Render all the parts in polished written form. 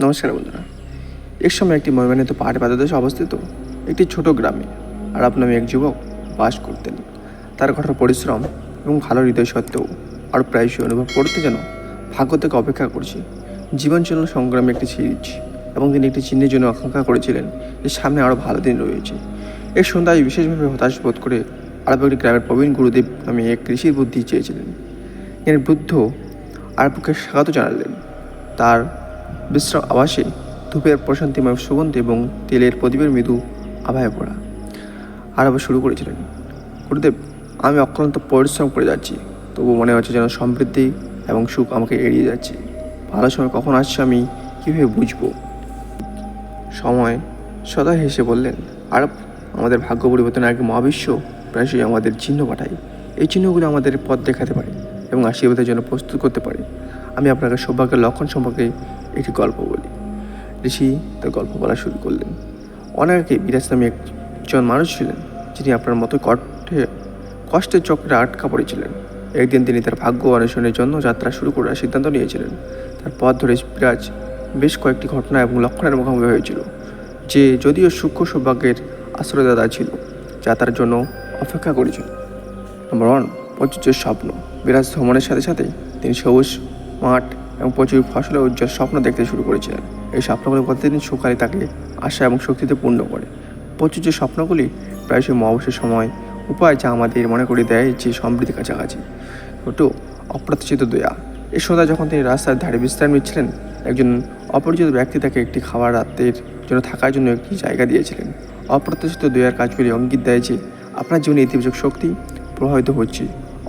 নমস্কার বন্ধুরা। এক সময় একটি মহিমান্বিত পাহাড়ি পাদদেশে অবস্থিত একটি ছোট গ্রামে আরব নামে এক যুবক বাস করতেন। তার কঠোর পরিশ্রম এবং ভালো হৃদয় সত্ত্বেও আর প্রায়শই অনুভব করতে যেন ভাগ্য থেকে অপেক্ষা করছে। জীবন ছিল সংগ্রামে একটি সিরিজ এবং তিনি একটি চিহ্নের জন্য আকাঙ্ক্ষা করেছিলেন যে সামনে আরও ভালো দিন রয়েছে। এক সন্ধ্যায় বিশেষভাবে হতাশ বোধ করে আরব একটি গ্রামের প্রবীণ গুরুদেব নামে এক কৃষির বুদ্ধি চেয়েছিলেন। এর বৃদ্ধ আরবকে স্বাগত জানালেন। তার বিশ্রাম আবাসে ধূপের প্রশান্তিময় সুগন্ধি এবং তেলের প্রদীপের মৃদু আভায় পড়া। আরব শুরু করেছিলেন, গুরুদেব, আমি অক্লান্ত পরিশ্রম করে যাচ্ছি, তবু মনে হচ্ছে যেন সমৃদ্ধি এবং সুখ আমাকে এড়িয়ে যাচ্ছে। ভালো সময় কখন আসছে আমি কীভাবে বুঝবো? সময় সদা হেসে বললেন, আরব, আমাদের ভাগ্য পরিবর্তনের আগে মহাবিশ্ব প্রায়শই আমাদের চিহ্ন পাঠায়। এই চিহ্নগুলো আমাদের পথ দেখাতে পারে এবং আশীর্বাদের জন্য প্রস্তুত করতে পারে। আমি আপনাকে সৌভাগ্যের লক্ষণ সম্পর্কে একটি গল্প বলি। ঋষি তার গল্প বলা শুরু করলেন। অনেক আগে বিরাজ নামে একজন মানুষ ছিলেন, যিনি আপনার মতো কষ্টের চক্রে আটকা পড়েছিলেন। একদিন তিনি তার ভাগ্য অন্বেষণের জন্য যাত্রা শুরু করার সিদ্ধান্ত নিয়েছিলেন। তার পথ ধরে বিরাজ বেশ কয়েকটি ঘটনা এবং লক্ষণের মুখোমুখি হয়েছিল, যে যদিও সূক্ষ্ম সৌভাগ্যের আশ্রয়দাতা ছিল, যা তার জন্য অপেক্ষা করেছিল। নম্বর 1, প্রযোজ্যের স্বপ্ন। বিরাজ ভ্রমণের সাথে সাথে তিনি সবুজ মাঠ এবং প্রচুর ফসলের উজ্জ্বল স্বপ্ন দেখতে শুরু করেছিলেন। এই স্বপ্নগুলি প্রতিদিন সকালে তাকে আশা এবং শক্তিতে পূর্ণ করে। প্রচুর স্বপ্নগুলি প্রায়শই মহাবিশ্বের সময় উপায়, যা আমাদের মনে করিয়ে দেয় যে সমৃদ্ধি কাছাকাছি। ছোটো অপ্রত্যাশিত দয়া। এই সন্ধ্যায় যখন তিনি রাস্তার ধারে বিশ্রাম নিচ্ছিলেন, একজন অপরিচিত ব্যক্তি তাকে একটি খাবার রাতের জন্য থাকার জন্য একটি জায়গা দিয়েছিলেন। অপ্রত্যাশিত দয়ার কাজগুলি অঙ্গিত দেয় যে আপনার জীবনে ইতিবাচক শক্তি প্রভাবিত হচ্ছে,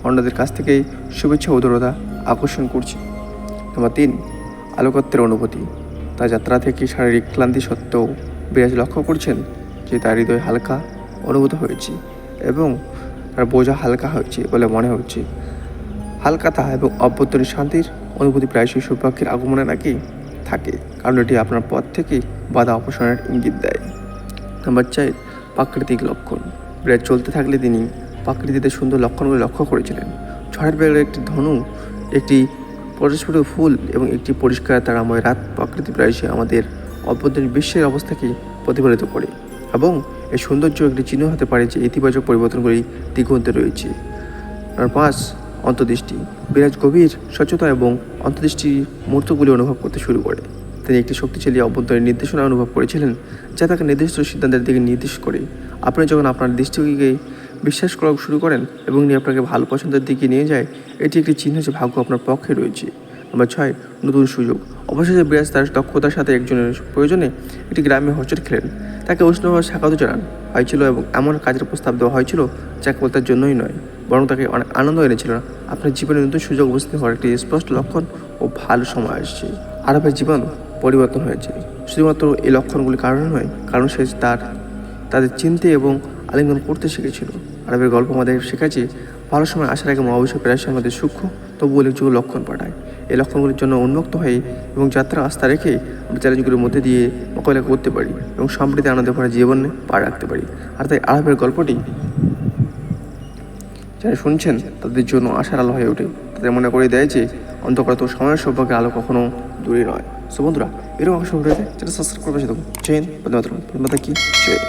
অন্যদের কাছ থেকে শুভেচ্ছা উদারতা আকর্ষণ করছে। নম্বর 3, আলোকত্বের অনুভূতি। তার যাত্রা থেকে শারীরিক ক্লান্তি সত্ত্বেও বিরাজ লক্ষ্য করছেন যে তার হৃদয় হালকা অনুভূত হয়েছে এবং তার বোঝা হালকা হয়েছে বলে মনে হচ্ছে। হালকাতা এবং অভ্যন্তরীণ শান্তির অনুভূতি প্রায়শই সৌভাগ্যের আগমনে নাকি থাকে, কারণ এটি আপনার পথ থেকে বাধা অপসারণের ইঙ্গিত দেয়। নম্বর 4, প্রাকৃতিক লক্ষণ। বিরাজ চলতে থাকলে তিনি প্রাকৃতিতে সুন্দর লক্ষণগুলি লক্ষ্য করেছিলেন। ঝড়ের বেগে একটি ধনু, একটি পরস্ফুট ফুল এবং একটি পরিষ্কার তারাময় রাত। প্রকৃতি প্রায়শই আমাদের অভ্যন্তরীণ বিশ্বের অবস্থাকে প্রতিফলিত করে এবং এই সৌন্দর্য একটি চিহ্ন হতে পারে যে ইতিবাচক পরিবর্তনগুলি দিগন্তে রয়েছে। নম্বর 5, অন্তর্দৃষ্টি। বিরাজ গভীর স্বচ্ছতা এবং অন্তর্দৃষ্টি মুহূর্তগুলি অনুভব করতে শুরু করে। তিনি একটি শক্তিশালী অভ্যন্তরীণ নির্দেশনা অনুভব করেছিলেন, যা তাকে নির্দিষ্ট সিদ্ধান্তের দিকে নির্দেশ করে। আপনি যখন আপনার দৃষ্টিকে বিশ্বাস করা শুরু করেন এবং আপনাকে ভালো পছন্দের দিকে নিয়ে যায়, এটি একটি চিহ্ন যে ভাগ্য আপনার পক্ষে রয়েছে। নম্বর 6, নতুন সুযোগ। অবশেষে বিরাজ তার দক্ষতার সাথে একজনের প্রয়োজনে একটি গ্রামে হোঁচট খেলেন। তাকে উষ্ণভাবে স্বাগত জানান হয়েছিল এবং এমন কাজের প্রস্তাব দেওয়া হয়েছিল যা কেবল তার জন্যই নয়, বরং তাকে অনেক আনন্দ এনেছিল। আপনার জীবনে নতুন সুযোগ উপস্থিত হওয়ার একটি স্পষ্ট লক্ষণ ও ভালো সময় আসছে। আরবের জীবন পরিবর্তন হয়েছে শুধুমাত্র এই লক্ষণগুলির কারণে নয়, কারণ সে তাদের চিনতে এবং আলিঙ্গন করতে শিখেছিল। আরবের গল্প আমাদের শেখাচ্ছে ভালো সময় আসার আগে মহাবিশ্ব প্রায়শই আমাদের সূক্ষ্ম তবু উল্লেখযোগ্য লক্ষণ পাঠায়। এই লক্ষণগুলির জন্য উন্মুক্ত হয়ে এবং যাত্রা আস্থা রেখে আমরা চ্যালেঞ্জগুলির মধ্যে দিয়ে মোকাবিলা করতে পারি এবং সমৃদ্ধি আনন্দ ভরা জীবনে পা রাখতে পারি। আর তাই আরবের গল্পটি যারা শুনছেন তাদের জন্য আশার আলো হয়ে ওঠে। তাদের মনে করে দেয় যে অন্ধকার তো সময়ের সৌভাগ্যের আলো কখনো দূরে নয়। সো বন্ধুরা, এরকম অংশ রয়েছে যেটা সাবস্ক্রাইব করবে, সেরকম জয় হিন্দ, বন্দে মাতরম। কি জয়।